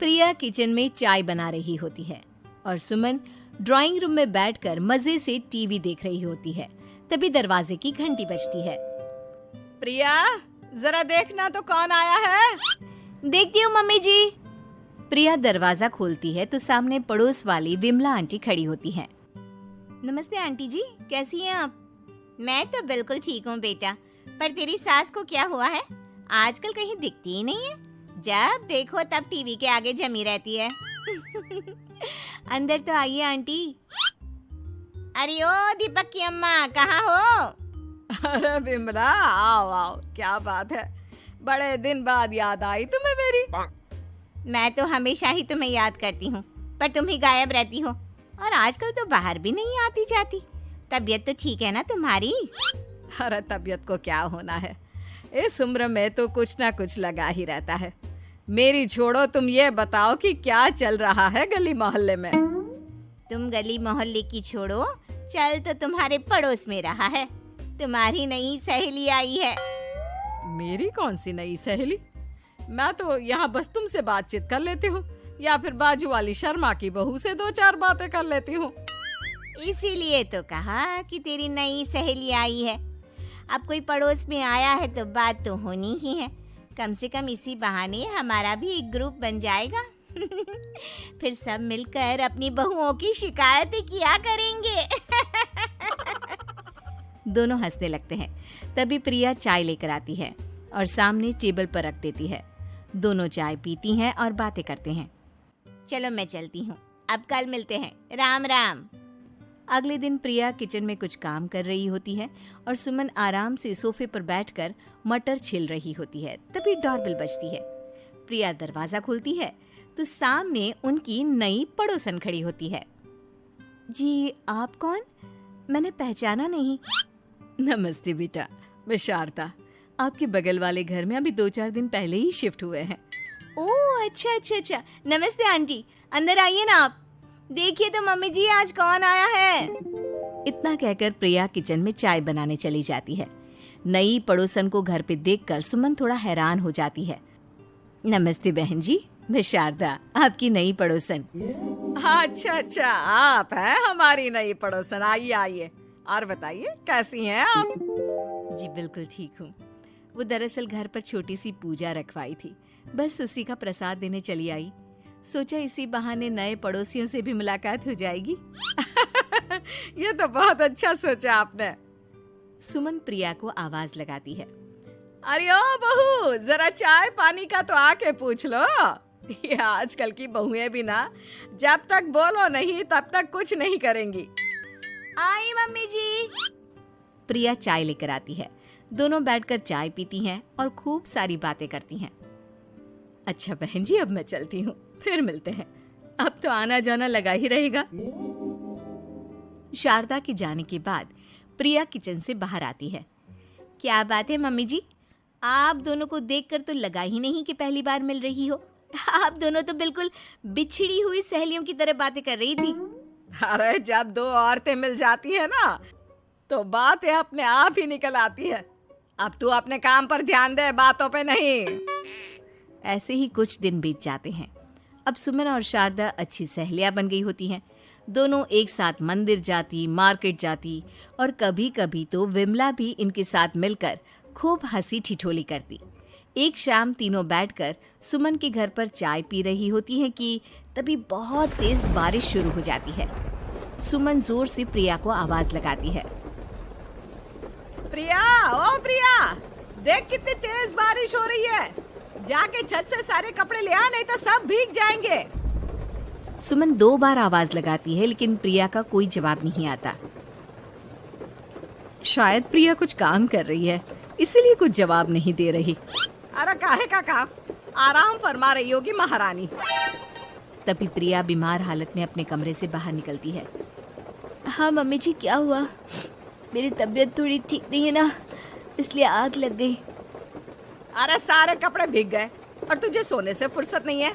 प्रिया kitchen में चाय बना रही होती है और सुमन ड्राइंग रूम में बैठकर मजे से टीवी देख रही होती है। तभी दरवाजे की घंटी बजती है। प्रिया, जरा देखना तो कौन आया है। देखती हूँ मम्मी जी। प्रिया दरवाजा खोलती है तो सामने पड़ोस वाली विमला आंटी खड़ी होती है। नमस्ते आंटी जी, कैसी हैं आप? मैं तो बिल्कुल ठीक हूँ बेटा, पर तेरी सास को क्या हुआ है? आजकल कहीं दिखती ही नहीं है। जब देखो तब टीवी के आगे जमी रहती है। अंदर तो आइए आंटी। अरे ओ दीपक की अम्मा, कहाँ हो? अरे विमला, आओ आओ, क्या बात है, बड़े दिन बाद याद आई तुम्हें मेरी। मैं तो हमेशा ही तुम्हें याद करती हूँ, पर तुम ही गायब रहती हो और आजकल तो बाहर भी नहीं आती जाती। तबीयत तो ठीक है ना तुम्हारी? अरे तबीयत को क्या होना है, इस उम्र में तो कुछ ना कुछ लगा ही रहता है। मेरी छोड़ो, तुम ये बताओ कि क्या चल रहा है गली मोहल्ले में। तुम गली मोहल्ले की छोड़ो, चल तो तुम्हारे पड़ोस में रहा है। तुम्हारी नई सहेली आई है। मेरी कौन सी नई सहेली? मैं तो यहाँ बस तुमसे बातचीत कर लेती हूँ या फिर बाजू वाली शर्मा की बहू से 2-4 बातें कर लेती हूँ। इसीलिए तो कहा कि तेरी नई सहेली आई है। अब कोई पड़ोस में आया है तो बात तो होनी ही है। कम से कम इसी बहाने हमारा भी एक ग्रुप बन जाएगा। फिर सब मिलकर अपनी बहुओं की शिकायतें किया करेंगे। दोनों हंसने लगते हैं। तभी प्रिया चाय लेकर आती है और सामने टेबल पर रख देती है। दोनों चाय पीती हैं और बातें करते हैं। चलो मैं चलती हूँ, अब कल मिलते हैं। राम राम। अगले दिन प्रिया किचन में कुछ काम कर रही होती है और सुमन आराम से सोफे पर बैठकर मटर छिल रही होती है। तभी डोरबेल बजती है। प्रिया दरवाजा खोलती है तो सामने उनकी नई पड़ोसन खड़ी होती है। जी, आप कौन? मैंने पहचाना नहीं। नमस्ते बेटा, मैं शारदा, आपके बगल वाले घर में अभी 2-4 दिन पहले ही शिफ्ट हुए हैं। ओह अच्छा। नमस्ते आंटी, अंदर आइए ना आप। देखिए तो मम्मी जी, आज कौन आया है। इतना कहकर प्रिया किचन में चाय बनाने चली जाती है। नई पड़ोसन को घर पे देखकर सुमन थोड़ा हैरान हो जाती है। नमस्ते बहन जी, मैं शारदा, आपकी नई पड़ोसन। अच्छा, आप हैं हमारी नई पड़ोसन। आइए आइए, और बताइए कैसी हैं आप? जी बिल्कुल ठीक हूँ। वो दरअसल घर पर छोटी सी पूजा रखवाई थी, बस उसी का प्रसाद देने चली आई। सोचा इसी बहाने नए पड़ोसियों से भी मुलाकात हो जाएगी। ये तो बहुत अच्छा सोचा आपने। सुमन प्रिया को आवाज लगाती है। अरे ओ बहू, जरा चाय पानी का तो आके पूछ लो। ये आजकल की बहुएं भी ना, जब तक बोलो नहीं तब तक कुछ नहीं करेंगी। आई मम्मी जी। प्रिया चाय लेकर आती है। दोनों बैठकर चाय पीती हैं और खूब सारी बातें करती हैं। अच्छा बहन जी, अब मैं चलती हूँ, फिर मिलते हैं। अब तो आना जाना लगा ही रहेगा। शारदा के जाने के बाद प्रिया किचन से बाहर आती है। क्या बात है मम्मी जी, आप दोनों को देखकर तो लगा ही नहीं कि पहली बार मिल रही हो। आप दोनों तो बिल्कुल बिछड़ी हुई सहेलियों की तरह बातें कर रही थी। अरे जब 2 औरतें मिल जाती है ना, तो बातें अपने आप ही निकल आती है। अब तू अपने काम पर ध्यान दे, बातों पे नहीं। ऐसे ही कुछ दिन बीत जाते हैं। अब सुमन और शारदा अच्छी सहेलियां बन गई होती हैं। दोनों एक साथ मंदिर जाती, मार्केट जाती और कभी कभी तो विमला भी इनके साथ मिलकर खूब हंसी ठिठोली करती। एक शाम तीनों बैठकर सुमन के घर पर चाय पी रही होती हैं कि तभी बहुत तेज बारिश शुरू हो जाती है। सुमन जोर से प्रिया को आवाज लगाती है। प्रिया, ओ प्रिया, देख कितनी तेज बारिश हो रही है। जाके छत से सारे कपड़े ले आ, नहीं तो सब भीग जाएंगे। सुमन 2 बार आवाज लगाती है लेकिन प्रिया का कोई जवाब नहीं आता। शायद प्रिया कुछ काम कर रही है, इसीलिए कुछ जवाब नहीं दे रही। अरे काहे का काम, आराम फरमा रही होगी महारानी। तभी प्रिया बीमार हालत में अपने कमरे से बाहर निकलती है। हाँ मम्मी जी, क्या हुआ? मेरी तबीयत थोड़ी ठीक नहीं है ना, इसलिए आग लग गई। अरे सारे कपड़े भीग गए और तुझे सोने से फुर्सत नहीं है।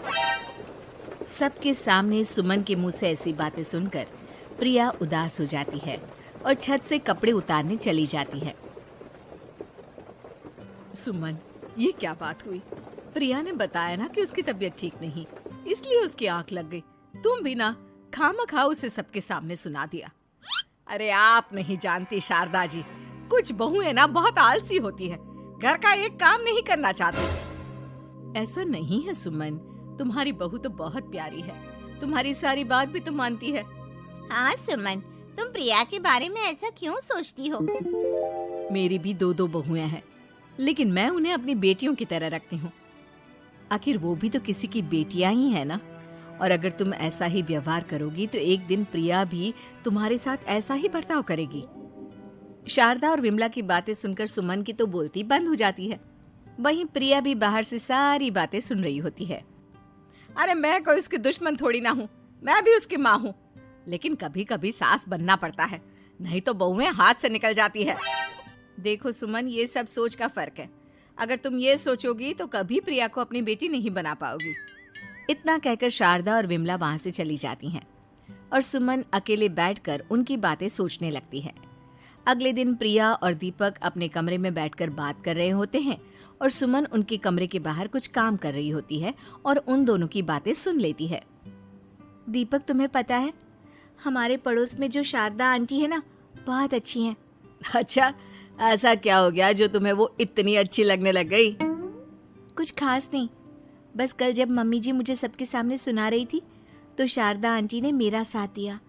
सबके सामने सुमन के मुंह से ऐसी बातें सुनकर प्रिया उदास हो जाती है और छत से कपड़े उतारने चली जाती है। सुमन, ये क्या बात हुई? प्रिया ने बताया ना कि उसकी तबीयत ठीक नहीं, इसलिए उसकी आंख लग गई। तुम भी ना खामखा उसे सबके सामने सुना दिया। अरे आप नहीं जानती शारदा जी, कुछ बहुएं ना बहुत आलसी होती है, घर का एक काम नहीं करना चाहती। ऐसा नहीं है सुमन, तुम्हारी बहू तो बहुत प्यारी है, तुम्हारी सारी बात भी तो मानती है। हाँ सुमन, तुम प्रिया के बारे में ऐसा क्यों सोचती हो? मेरी भी दो दो बहुएं हैं, लेकिन मैं उन्हें अपनी बेटियों की तरह रखती हूँ। आखिर वो भी तो किसी की बेटियां ही है ना। और अगर तुम ऐसा ही व्यवहार करोगी तो एक दिन प्रिया भी तुम्हारे साथ ऐसा ही बर्ताव करेगी। शारदा और विमला की बातें सुनकर सुमन की तो बोलती बंद हो जाती है। वहीं प्रिया भी बाहर से सारी बातें सुन रही होती है। अरे मैं कोई उसकी दुश्मन थोड़ी ना हूँ, मैं भी उसकी माँ हूँ, लेकिन कभी कभी सास बनना पड़ता है, नहीं तो बहुएं हाथ से निकल जाती है। देखो सुमन, ये सब सोच का फर्क है। अगर तुम ये सोचोगी तो कभी प्रिया को अपनी बेटी नहीं बना पाओगी। इतना कहकर शारदा और विमला वहां से चली जाती हैं और सुमन अकेले बैठकर उनकी बातें सोचने लगती है। अगले दिन प्रिया और दीपक अपने कमरे में बैठकर बात कर रहे होते हैं और सुमन उनके कमरे के बाहर कुछ काम कर रही होती है और उन दोनों की बातें सुन लेती है। दीपक, तुम्हें पता है हमारे पड़ोस में जो शारदा आंटी है ना, बहुत अच्छी हैं। अच्छा, ऐसा क्या हो गया जो तुम्हें वो इतनी अच्छी लगने लग गई? कुछ खास नहीं, बस कल जब मम्मी जी मुझे सबके सामने सुना रही थी तो शारदा आंटी ने मेरा साथ दिया।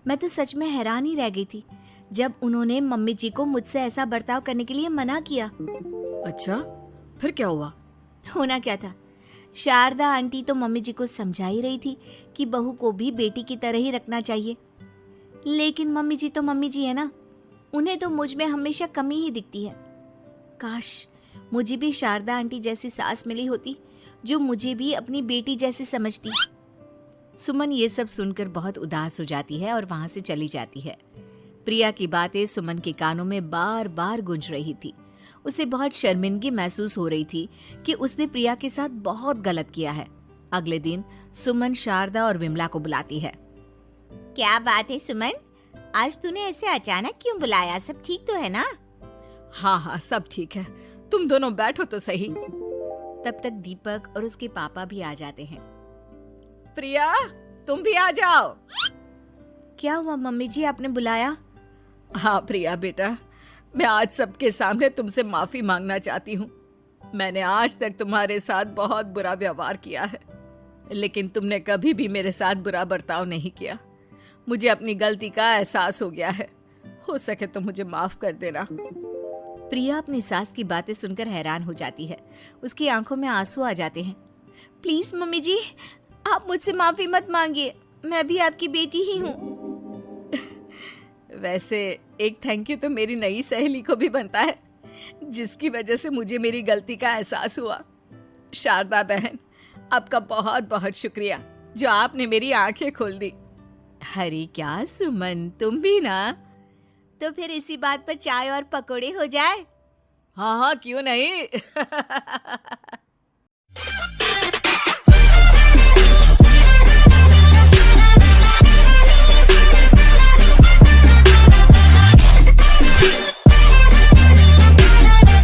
मैं तो सच में हैरान ही रह गई थी जब उन्होंने मम्मी जी को मुझसे ऐसा बर्ताव करने के लिए मना किया। अच्छा, फिर क्या हुआ? होना क्या था, शारदा आंटी तो मम्मी जी को समझा ही रही थी कि बहू को भी बेटी की तरह ही रखना चाहिए, लेकिन मम्मी जी तो मम्मी जी है ना, उन्हें तो मुझ में हमेशा कमी ही दिखती है। काश मुझे भी शारदा आंटी जैसी सास मिली होती जो मुझे भी अपनी बेटी जैसी समझती। सुमन ये सब सुनकर बहुत उदास हो जाती है और वहां से चली जाती है। प्रिया की बातें सुमन के कानों में बार बार गूंज रही थी। उसे बहुत शर्मिंदगी महसूस हो रही थी कि उसने प्रिया के साथ बहुत गलत किया है। अगले दिन सुमन शारदा और विमला को बुलाती है। क्या बात है सुमन, आज तूने ऐसे अचानक क्यों बुलाया? सब ठीक तो है ना? हाँ हाँ, सब ठीक है, तुम दोनों बैठो तो सही। तब तक दीपक और उसके पापा भी आ जाते हैं। प्रिया, तुम भी आ जाओ। क्या हुआ मम्मी जी, आपने बुलाया? हाँ प्रिया बेटा, मैं आज सबके सामने तुमसे माफी मांगना चाहती हूँ। मैंने आज तक तुम्हारे साथ बहुत बुरा व्यवहार किया है, लेकिन तुमने कभी भी मेरे साथ बुरा बर्ताव नहीं किया। मुझे अपनी गलती का एहसास हो गया है, हो सके तो मुझे माफ कर देना। प्रिया अपनी सास की बातें सुनकर हैरान हो जाती है। उसकी आंखों में आंसू आ जाते हैं। प्लीज मम्मी जी, आप मुझसे माफी मत मांगिए, मैं भी आपकी बेटी ही हूँ। वैसे एक थैंक यू तो मेरी नई सहेली को भी बनता है, जिसकी वजह से मुझे मेरी गलती का एहसास हुआ। शारदा बहन, आपका बहुत बहुत शुक्रिया जो आपने मेरी आंखें खोल दी। अरे क्या सुमन, तुम भी ना। तो फिर इसी बात पर चाय और पकोड़े हो जाए। हाँ हाँ, क्यों नहीं।